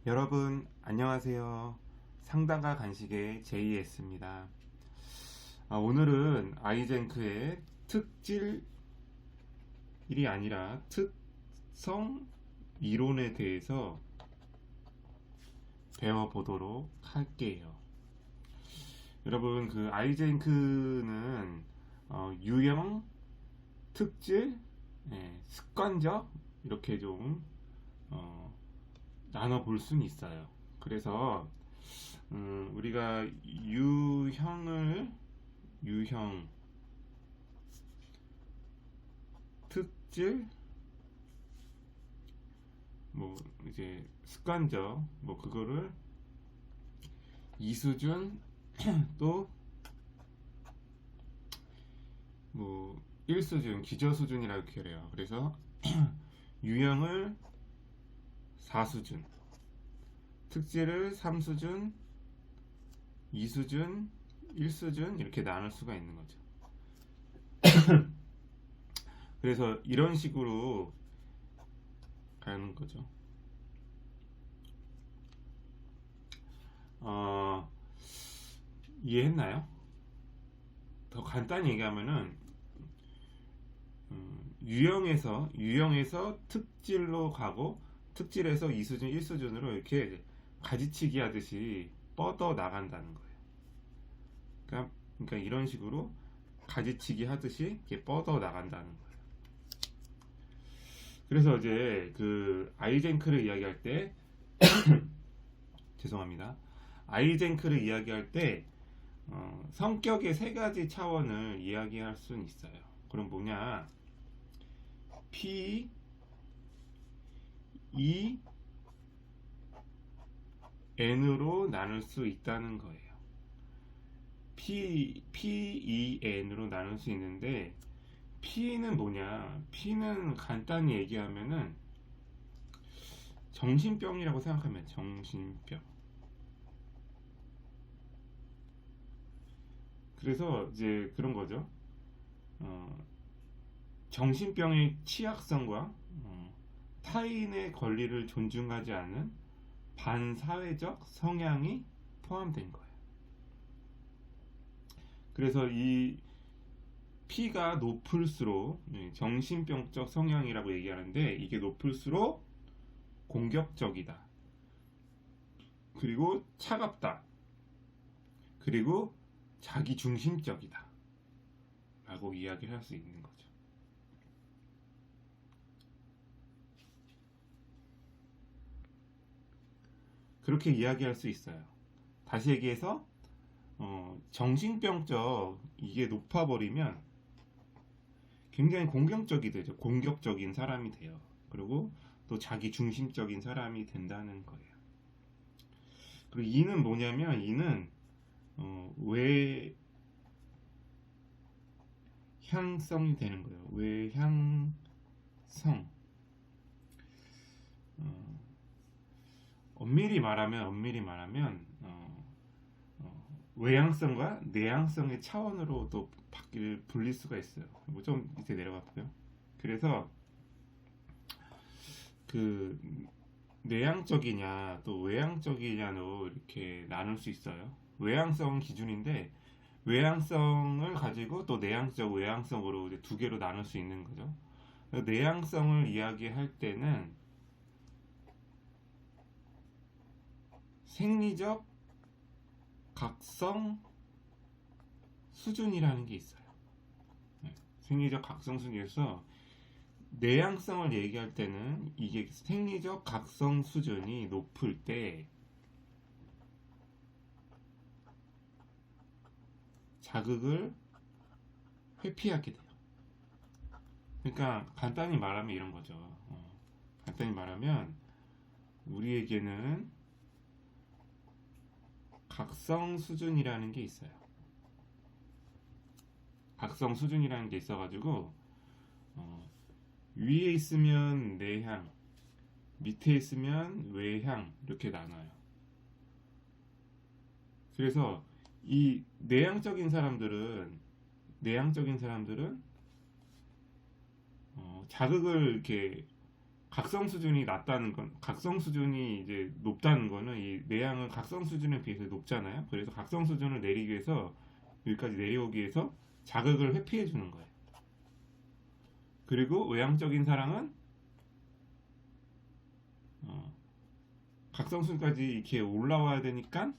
여러분 안녕하세요. 상담가 간식의 제이에스입니다. 오늘은 아이젠크의 특질이 아니라 특성 이론에 대해서 배워보도록 할게요. 여러분 그 아이젠크는 유형, 특질, 습관적 이렇게 좀 어, 나눠볼 수는 있어요. 그래서 우리가 유형, 특질, 뭐 이제 습관적 뭐 그거를 이수준 또 뭐 1수준, 기저수준이라고 그래요. 그래서 유형을 4수준, 특질을 3수준, 2수준, 1수준 이렇게 나눌 수가 있는 거죠. 그래서 이런 식으로 가는 거죠. 어, 이해했나요? 더 간단히 얘기하면은 유형에서 특질로 가고 특질에서 2수준, 1수준으로 이렇게 가지치기 하듯이 뻗어 나간다는 거예요. 그러니까 이런 식으로 가지치기 하듯이 이렇게 뻗어 나간다는 거예요. 그래서 이제 그 아이젠크를 이야기할 때 죄송합니다. 아이젠크를 이야기할 때 성격의 세 가지 차원을 이야기할 수는 있어요. 그럼 뭐냐? P, E, N으로 나눌 수 있다는 거예요. P, E, N으로 나눌 수 있는데 P는 뭐냐? P는 간단히 얘기하면은 정신병이라고 생각하면 정신병. 그래서 이제 그런 거죠. 어, 정신병의 취약성과 타인의 권리를 존중하지 않은 반사회적 성향이 포함된 거예요. 그래서 이 P가 높을수록 정신병적 성향이라고 얘기하는데 이게 높을수록 공격적이다. 그리고 차갑다. 그리고 자기 중심적이다. 라고 이야기를 할 수 있는 거죠. 그렇게 이야기할 수 있어요. 다시 얘기해서 정신병적 이게 높아버리면 굉장히 공격적이 되죠. 공격적인 사람이 돼요. 그리고 또 자기 중심적인 사람이 된다는 거예요. 그리고 이는 뭐냐면 이는 외향성이 되는 거예요. 외향성. 어, 엄밀히 말하면 외향성과 내향성의 차원으로도 분릴 수가 있어요. 뭐 좀 밑에 내려갈까요? 그래서 그 내향적이냐 또 외향적이냐로 이렇게 나눌 수 있어요. 외향성 기준인데 외향성을 가지고 또 내향적, 외향성으로 이제 두 개로 나눌 수 있는 거죠. 내향성을 이야기할 때는 생리적 각성 수준이라는 게 있어요. 생리적 각성 수준에서 내향성을 얘기할 때는 이게 생리적 각성 수준이 높을 때 자극을 회피하게 돼요. 그러니까 간단히 말하면 이런 거죠. 간단히 말하면 우리에게는 각성 수준이라는 게 있어요. 각성 수준이라는 게 있어가지고 위에 있으면 내향, 밑에 있으면 외향 이렇게 나눠요. 그래서 이 내향적인 사람들은 자극을 이렇게 각성 수준이 낮다는 건, 각성 수준이 이제 높다는 거는 이 뇌양은 각성 수준에 비해서 높잖아요. 그래서 각성 수준을 내리기 위해서, 여기까지 내려오기 위해서 자극을 회피해 주는 거예요. 그리고 외향적인 사람은 각성 수준까지 이렇게 올라와야 되니까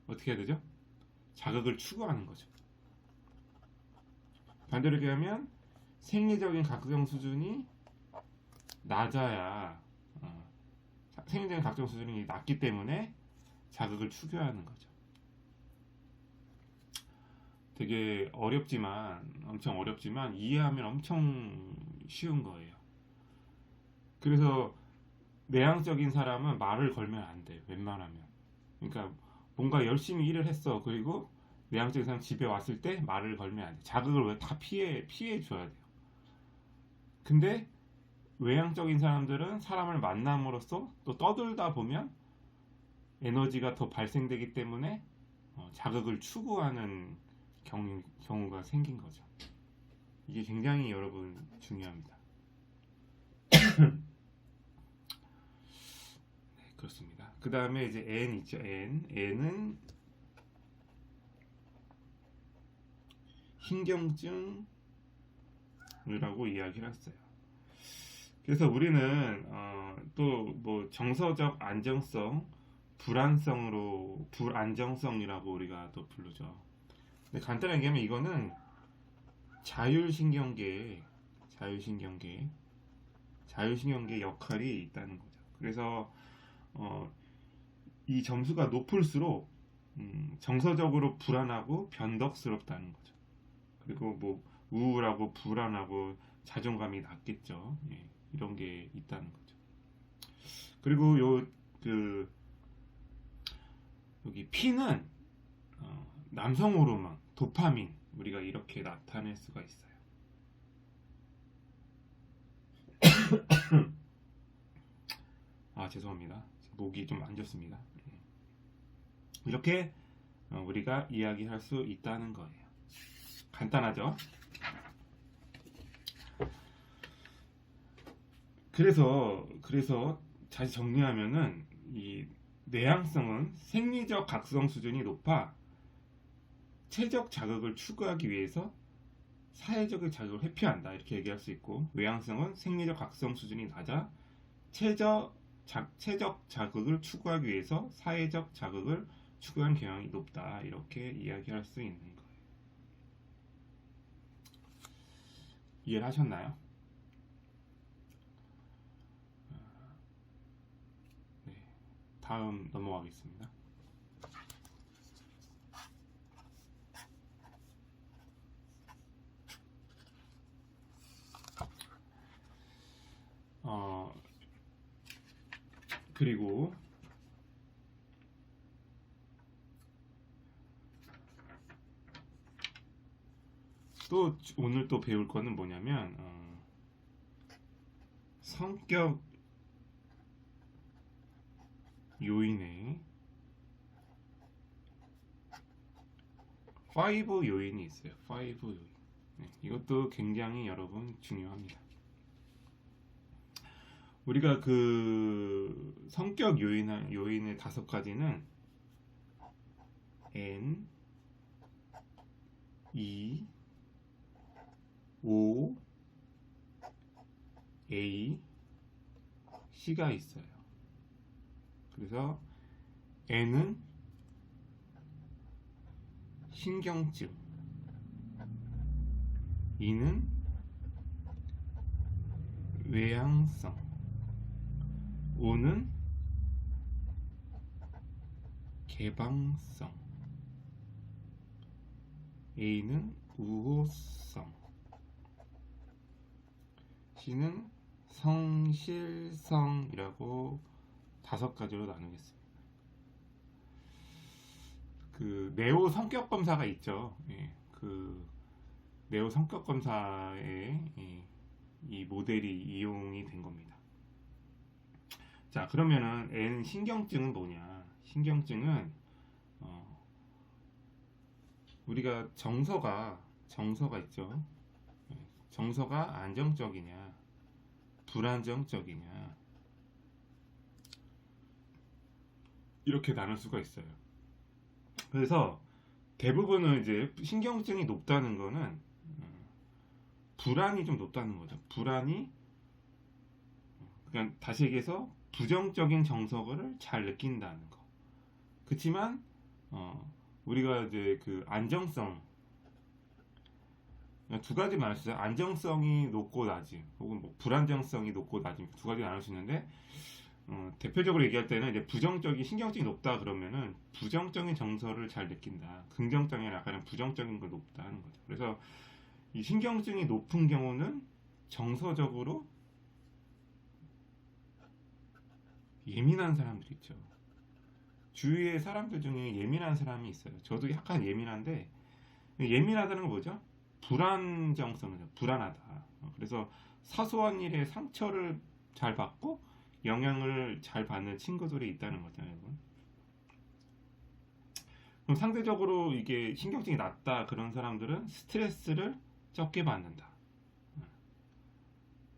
어떻게 해야 되죠? 자극을 추구하는 거죠. 반대로 얘기하면 생리적인 각성 수준이 낮아야, 생리적인 각성 수준이 낮기 때문에 자극을 추구하는 거죠. 되게 엄청 어렵지만 이해하면 엄청 쉬운 거예요. 그래서 내향적인 사람은 말을 걸면 안 돼, 웬만하면. 그러니까 뭔가 열심히 일을 했어. 그리고 내향적인 사람 집에 왔을 때 말을 걸면 안 돼. 자극을 왜 다 피해 줘야 돼요. 근데 외향적인 사람들은 사람을 만남으로써 또 떠들다 보면 에너지가 더 발생되기 때문에 자극을 추구하는 경우가 생긴 거죠. 이게 굉장히 여러분 중요합니다. 네, 그렇습니다. 그 다음에 이제 N 있죠. N은 신경증이라고 이야기를 했어요. 그래서 우리는 또 뭐 정서적 안정성, 불안정성이라고 우리가 또 부르죠. 근데 간단하게 얘기하면 이거는 자율신경계의 역할이 있다는 거죠. 그래서 이 점수가 높을수록 정서적으로 불안하고 변덕스럽다는 거죠. 그리고 뭐 우울하고 불안하고 자존감이 낮겠죠. 예, 이런 게 있다는 거죠. 그리고 여기 P는 남성 호르몬, 도파민, 우리가 이렇게 나타낼 수가 있어요. 죄송합니다. 목이 좀 안 좋습니다. 이렇게 우리가 이야기할 수 있다는 거예요. 간단하죠? 그래서 다시 정리하면은 이 내향성은 생리적 각성 수준이 높아 체적 자극을 추구하기 위해서 사회적인 자극을 회피한다, 이렇게 얘기할 수 있고, 외향성은 생리적 각성 수준이 낮아 체적 자극을 추구하기 위해서 사회적 자극을 추구하는 경향이 높다, 이렇게 이야기할 수 있는 거예요. 이해를 하셨나요? 네, 다음 넘어가겠습니다. 그리고 또 오늘 또 배울 거는 뭐냐면 성격 요인에 5 요인이 있어요. 5 요인. 네, 이것도 굉장히 여러분 중요합니다. 우리가 그 성격 요인의 5가지는 N, E, O, A, C가 있어요. 그래서 N은 신경증, E는 외향성, O는 개방성, A는 우호성, C는 성실성이라고 5가지로 나누겠습니다. 그 네오 성격 검사가 있죠. 예, 그 네오 성격 검사에 이 모델이 이용이 된 겁니다. 자, 그러면은 N 신경증은 뭐냐? 신경증은 우리가 정서가 있죠. 정서가 안정적이냐, 불안정적이냐, 이렇게 나눌 수가 있어요. 그래서 대부분은 이제 신경증이 높다는 거는 불안이 좀 높다는 거죠. 불안이, 그냥 다시 얘기해서 부정적인 정서를 잘 느낀다는 거. 그렇지만 우리가 이제 그 안정성, 두 가지 말할 수 있어요. 안정성이 높고 낮음, 혹은 뭐 불안정성이 높고 낮음, 두 가지 나눌 수 있는데, 대표적으로 얘기할 때는 이제 부정적인 신경증이 높다 그러면은 부정적인 정서를 잘 느낀다. 긍정적인 약간 부정적인 걸 높다 하는 거죠. 그래서 이 신경증이 높은 경우는 정서적으로 예민한 사람들이 있죠. 주위에 사람들 중에 예민한 사람이 있어요. 저도 약간 예민한데, 예민하다는 건 뭐죠? 불안정성이죠. 불안하다. 그래서 사소한 일에 상처를 잘 받고 영향을 잘 받는 친구들이 있다는 거죠, 여러분. 그럼 상대적으로 이게 신경증이 낮다 그런 사람들은 스트레스를 적게 받는다.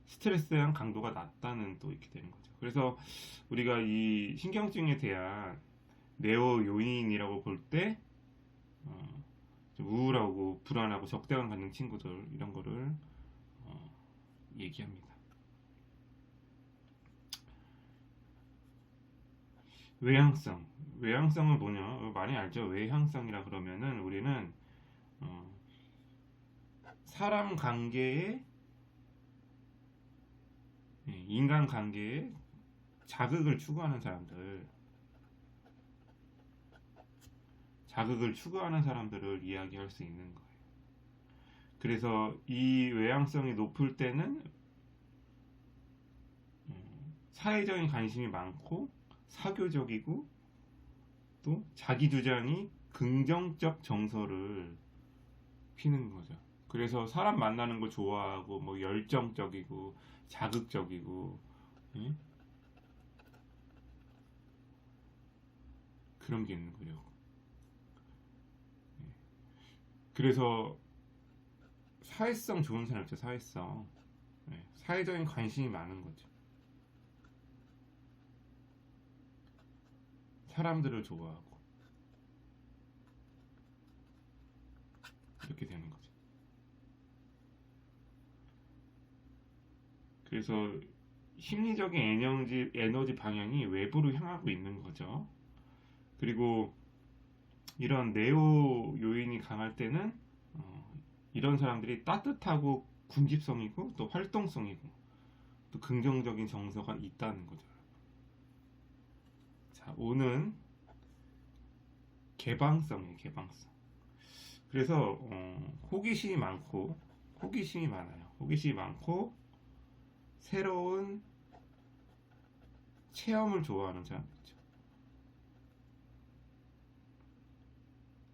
스트레스에 대한 강도가 낮다는 또 이렇게 되는 거죠. 그래서 우리가 이 신경증에 대한 내어 요인이라고 볼 때 좀 우울하고 불안하고 적대감 갖는 친구들 이런 거를 얘기합니다. 외향성. 외향성은 뭐냐? 많이 알죠? 외향성이라 그러면은 우리는 어, 사람 관계에, 인간 관계에 자극을 추구하는 사람들, 자극을 추구하는 사람들을 이야기할 수 있는 거예요. 그래서 이 외향성이 높을 때는 사회적인 관심이 많고 사교적이고 또 자기 주장이 긍정적 정서를 피는 거죠. 그래서 사람 만나는 거 좋아하고 뭐 열정적이고 자극적이고, 예? 그런 게 있는 거예요. 그래서 사회성 좋은 사람 있죠. 사회성. 사회적인 관심이 많은 거죠. 사람들을 좋아하고 이렇게 되는 거죠. 그래서 심리적인 에너지 방향이 외부로 향하고 있는 거죠. 그리고 이런 네오 요인이 강할 때는 이런 사람들이 따뜻하고 군집성이고 또 활동성이고 또 긍정적인 정서가 있다는 거죠. 자, 오는 개방성이에요. 개방성. 그래서 호기심이 많고 호기심이 많아요. 호기심이 많고 새로운 체험을 좋아하는 사람들이죠.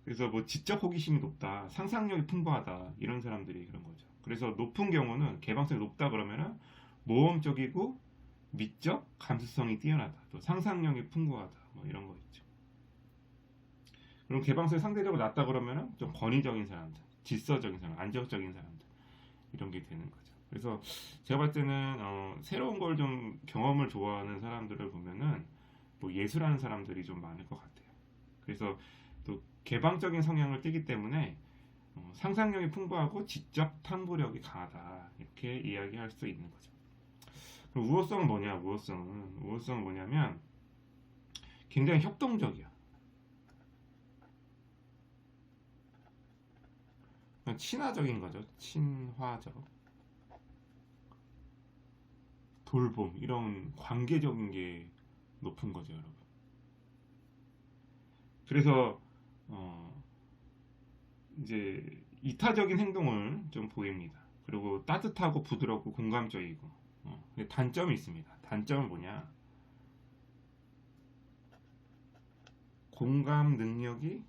그래서 뭐 지적 호기심이 높다, 상상력이 풍부하다 이런 사람들이 그런 거죠. 그래서 높은 경우는 개방성이 높다 그러면은 모험적이고 미적 감수성이 뛰어나다, 또 상상력이 풍부하다 뭐 이런 거 있죠. 그럼 개방성이 상대적으로 낮다 그러면은 좀 권위적인 사람들, 질서적인 사람, 안정적인 사람들 이런 게 되는 거죠. 그래서 제가 봤을 때는 새로운 걸 좀 경험을 좋아하는 사람들을 보면은 뭐 예술하는 사람들이 좀 많을 것 같아요. 그래서 또 개방적인 성향을 띠기 때문에 상상력이 풍부하고 지적 탐구력이 강하다 이렇게 이야기할 수 있는 거죠. 그럼 우호성은 뭐냐? 우호성은 뭐냐면 굉장히 협동적이야. 친화적인 거죠. 친화적. 돌봄 이런 관계적인 게 높은 거죠, 여러분. 그래서 이제 이타적인 행동을 좀 보입니다. 그리고 따뜻하고 부드럽고 공감적이고. 근데 단점이 있습니다. 단점은 뭐냐? 공감 능력이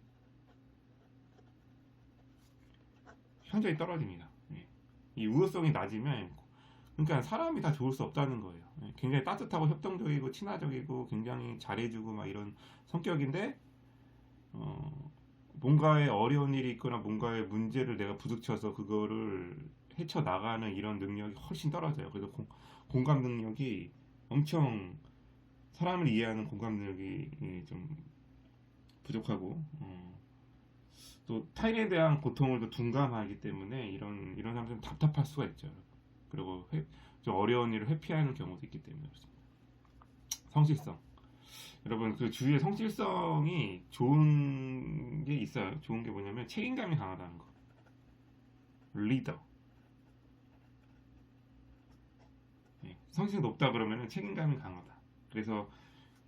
현저히 떨어집니다. 이 우호성이 낮으면 그러니까 사람이 다 좋을 수 없다는 거예요. 굉장히 따뜻하고 협동적이고 친화적이고 굉장히 잘해주고 막 이런 성격인데 뭔가에 어려운 일이 있거나 뭔가의 문제를 내가 부딪혀서 그거를 헤쳐나가는 이런 능력이 훨씬 떨어져요. 그래서 공감 능력이 엄청 사람을 이해하는 공감 능력이 좀 부족하고 또 타인에 대한 고통을 또 둔감하기 때문에 이런 사람들은 좀 답답할 수가 있죠. 그리고 좀 어려운 일을 회피하는 경우도 있기 때문에 그렇습니다. 성실성. 여러분 그 주위에 성실성이 좋은 게 있어요. 좋은 게 뭐냐면 책임감이 강하다는 거. 리더. 예, 성실이 높다 그러면 책임감이 강하다. 그래서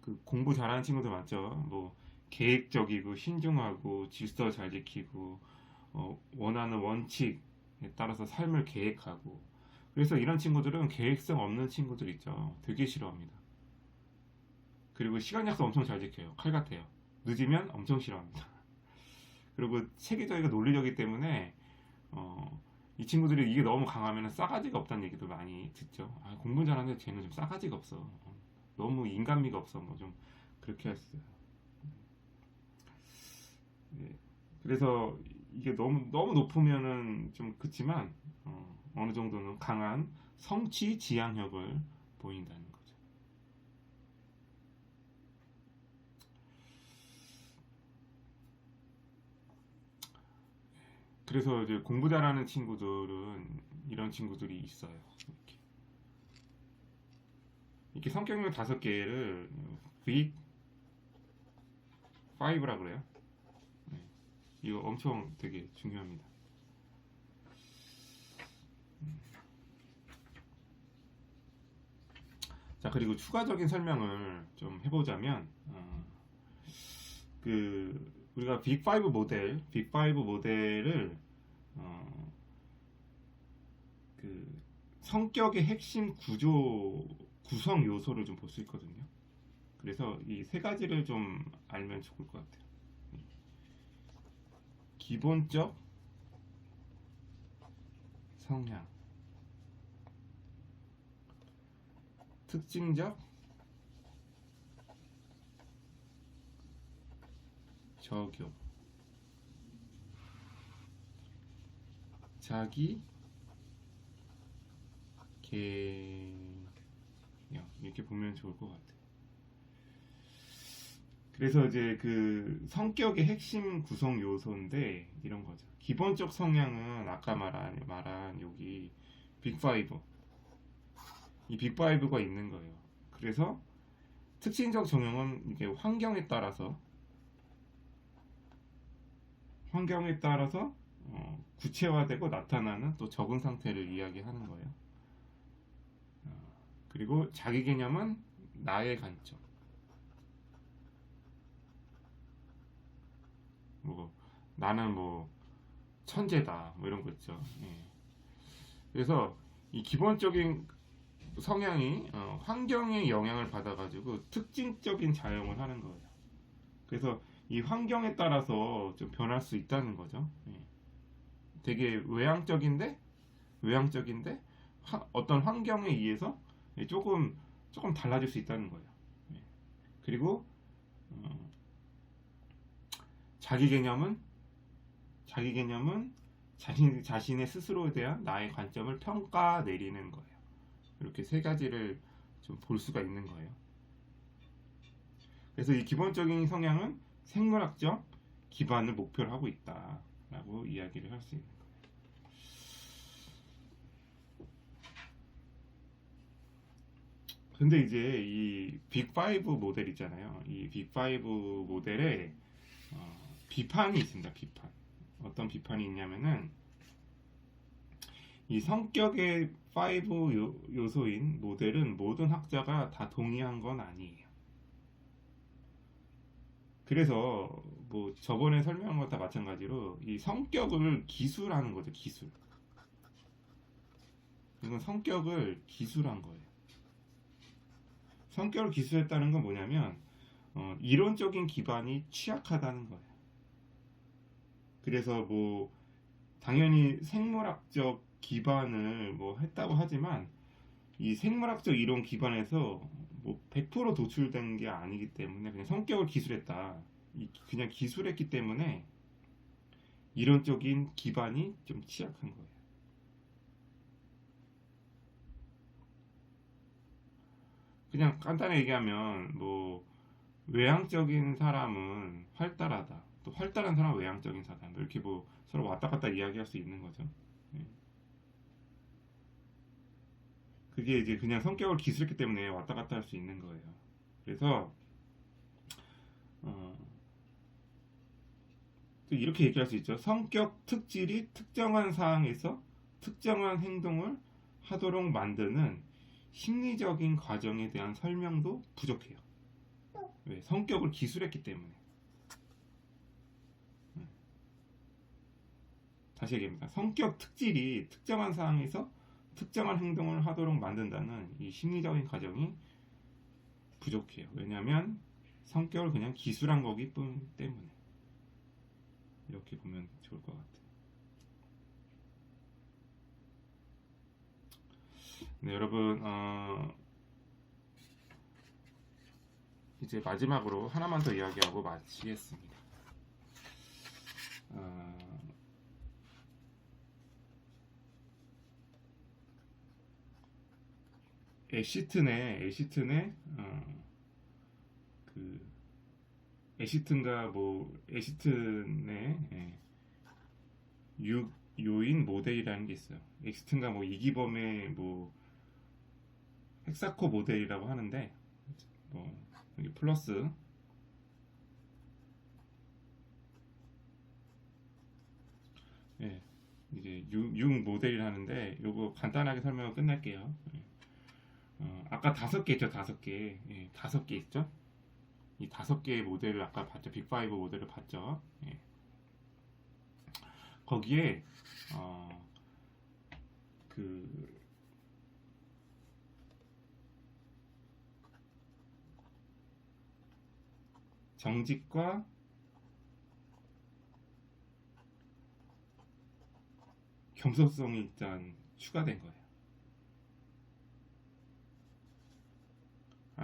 그 공부 잘하는 친구들 많죠. 뭐 계획적이고 신중하고 질서 잘 지키고 원하는 원칙에 따라서 삶을 계획하고 그래서 이런 친구들은 계획성 없는 친구들 있죠. 되게 싫어합니다. 그리고 시간 약속 엄청 잘 지켜요. 칼 같아요. 늦으면 엄청 싫어합니다. 그리고 체계적이고 논리적이기 때문에 이 친구들이 이게 너무 강하면 싸가지가 없다는 얘기도 많이 듣죠. 아, 공부 잘하는데 쟤는 좀 싸가지가 없어. 너무 인간미가 없어. 뭐 좀 그렇게 했어요. 네. 그래서 이게 너무 높으면은 좀 그치만 어느 정도는 강한 성취 지향력을 보인다는 거죠. 그래서 이제 공부 잘하는 친구들은 이런 친구들이 있어요. 이렇게 성격력 5개를 빅 5라 그래요. 네. 이거 엄청 되게 중요합니다. 자, 그리고 추가적인 설명을 좀 해보자면, 우리가 빅5 모델을, 그, 성격의 핵심 구성 요소를 좀 볼 수 있거든요. 그래서 이 3가지를 좀 알면 좋을 것 같아요. 기본적 성향, 특징적 적용, 자기 개념 이렇게 보면 좋을 것 같아요. 그래서 이제 그 성격의 핵심 구성 요소인데 이런 거죠. 기본적 성향은 아까 말한 여기 빅5 이 빅5가 있는 거예요. 그래서 특징적 적용은 이게 환경에 따라서 구체화되고 나타나는 또 적응 상태를 이야기하는 거예요. 그리고 자기 개념은 나의 관점. 뭐 나는 뭐 천재다 뭐 이런 거 있죠. 예. 그래서 이 기본적인 성향이 환경의 영향을 받아가지고 특징적인 자용을 하는 거예요. 그래서 이 환경에 따라서 좀 변할 수 있다는 거죠. 예. 되게 외향적인데 어떤 환경에 의해서 조금 달라질 수 있다는 거예요. 예. 그리고 어, 자기 개념은 자신의 스스로에 대한 나의 관점을 평가 내리는 거예요. 이렇게 3가지를 좀 볼 수가 있는 거예요. 그래서 이 기본적인 성향은 생물학적 기반을 목표로 하고 있다라고 이야기를 할 수 있는 거예요. 근데 이제 이 빅5 모델 있잖아요. 이 빅5 모델에 비판이 있습니다. 비판. 어떤 비판이 있냐면은 이 성격의 5 요소인 모델은 모든 학자가 다 동의한 건 아니에요. 그래서 뭐 저번에 설명한 것과 마찬가지로 이 성격을 기술하는 거죠. 기술. 이건 성격을 기술한 거예요. 성격을 기술했다는 건 뭐냐면 이론적인 기반이 취약하다는 거예요. 그래서 뭐 당연히 생물학적 기반을 뭐 했다고 하지만 이 생물학적 이론 기반에서 뭐 100% 도출된 게 아니기 때문에 그냥 성격을 기술했다. 그냥 기술했기 때문에 이론적인 기반이 좀 취약한 거예요. 그냥 간단히 얘기하면 뭐 외향적인 사람은 활달하다. 또 활달한 사람은 외향적인 사람. 이렇게 뭐 서로 왔다 갔다 이야기할 수 있는 거죠. 예. 그게 이제 그냥 성격을 기술했기 때문에 왔다 갔다 할 수 있는 거예요. 그래서 어, 또 이렇게 얘기할 수 있죠. 성격 특질이 특정한 상황에서 특정한 행동을 하도록 만드는 심리적인 과정에 대한 설명도 부족해요. 왜? 성격을 기술했기 때문에. 다시 얘기합니다. 성격 특질이 특정한 상황에서 특정한 행동을 하도록 만든다는 이 심리적인 과정이 부족해요. 왜냐하면 성격을 그냥 기술한 거기 때문에. 이렇게 보면 좋을 것 같아요. 네, 여러분, 이제 마지막으로 하나만 더 이야기하고 마치겠습니다. 애시튼의 그 애시튼가 뭐 애시튼의 요인 모델이라는 게 있어요. 애시튼가 뭐 이기범의 뭐 헥사코 모델이라고 하는데 뭐 여기 플러스 예, 이제 6 모델이라 하는데 요거 간단하게 설명을 끝낼게요. 아까 5개 있죠, 5개. 예, 5개 있죠? 이 5개의 모델을 아까 봤죠. 빅5 모델을 봤죠. 예. 거기에 그 정직과 겸손성이 일단 추가된 거예요.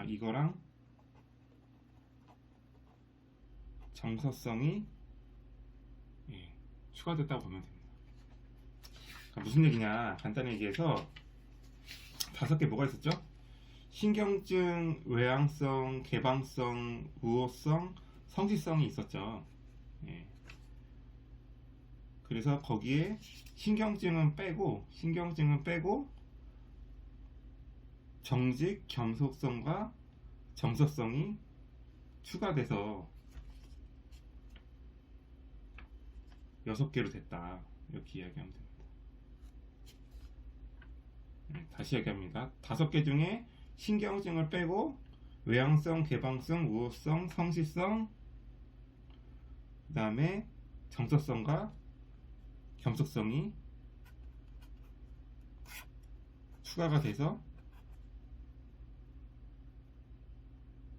이거랑 정서성이 추가됐다고 보면 됩니다. 무슨 얘기냐? 간단히 얘기해서 5개 뭐가 있었죠? 신경증, 외향성, 개방성, 우호성, 성실성이 있었죠. 예. 그래서 거기에 신경증은 빼고 정직, 겸손성과 정서성이 추가돼서 6개로 됐다. 이렇게 이야기하면 됩니다. 다시 얘기합니다. 5개 중에 신경증을 빼고 외향성, 개방성, 우호성, 성실성, 그 다음에 정서성과 겸손성이 추가가 돼서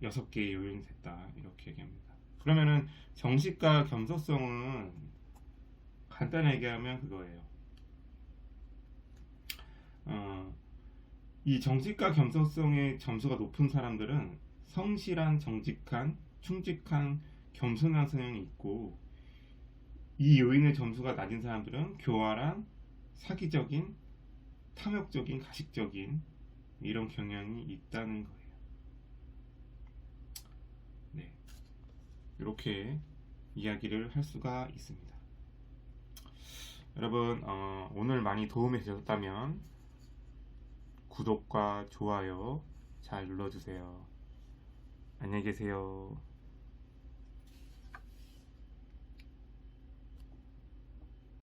6개의 요인이 됐다. 이렇게 얘기합니다. 그러면은 정식과 겸손성은 간단히 얘기하면 그거예요. 이 정직과 겸손성의 점수가 높은 사람들은 성실한, 정직한, 충직한, 겸손한 성향이 있고, 이 요인의 점수가 낮은 사람들은 교활한, 사기적인, 탐욕적인, 가식적인 이런 경향이 있다는 거예요. 네, 이렇게 이야기를 할 수가 있습니다. 여러분, 오늘 많이 도움이 되셨다면 구독과 좋아요 잘 눌러주세요. 안녕히 계세요.